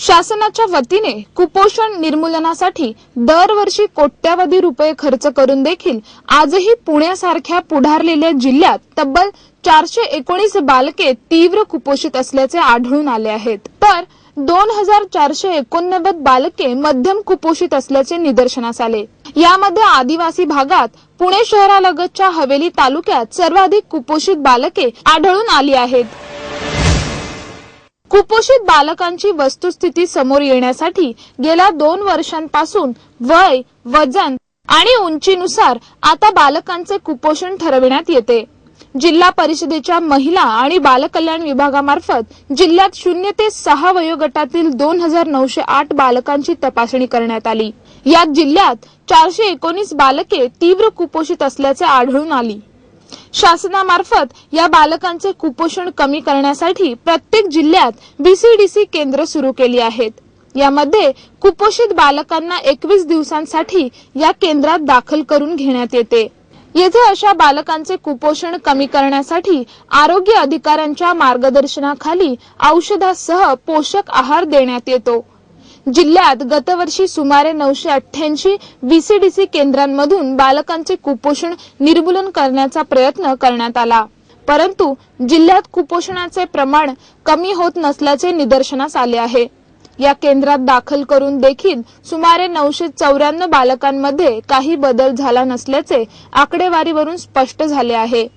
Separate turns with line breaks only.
शासनाच्या वतीने कुपोषण निर्मूलनासाठी दरवर्षी कोट्यावधी रुपये खर्च करून देखील आजही पुण्यासारख्या पुढारलेल्या जिल्ह्यात तब्बल 419 बालके तीव्र कुपोषित असल्याचे आढळून आले आहेत, तर 2489 बालके मध्यम कुपोषित असल्याचे निदर्शनास आले। यामध्ये आदिवासी भागात पुणे शहरालगतच्या हवेली तालुक्यात सर्वाधिक कुपोषित बालके आढळून आली आहेत। कुपोषित बालकांची वस्तुस्थिती समोर येण्यासाठी गेल्या 2 वर्षांपासून वय, वजन आणि उंचीनुसार आता बालकांचे कुपोषण ठरविण्यात येते। जिल्हा परिषदेच्या महिला आणि बालकल्याण विभागामार्फत जिल्ह्यात 0 ते 6 वयोगटातील 2908 बालकांची तपासणी करण्यात आली। यात जिल्ह्यात 419 बालके तीव्र कुपोषित असल्याचे आढळून आली। शासनामार्फत या बालकांचे कुपोषण कमी करण्यासाठी प्रत्येक जिल्ह्यात बीसीडीसी केंद्र सुरू केली आहेत। यामध्ये कुपोषित बालकांना 21 दिवसांसाठी या केंद्रात दाखल करून घेण्यात येते। येथे अशा बालकांचे कुपोषण कमी करण्यासाठी आरोग्य अधिकाऱ्यांच्या मार्गदर्शनाखाली औषधासह पोषक आहार देण्यात येतो। जिल्ह्यात गतवर्षी सुमारे 988 बीसीडीसी केंद्रांमधून बालकांचे कुपोषण निर्मूलन करण्याचा प्रयत्न करण्यात आला, परंतु जिल्ह्यात कुपोषणाचे प्रमाण कमी होत नसल्याचे निदर्शनास आले आहे। या केंद्रात दाखल करून देखील सुमारे 994 बालकांमध्ये काही बदल झाला नसल्याचे आकडेवारीवरून स्पष्ट झाले आहे।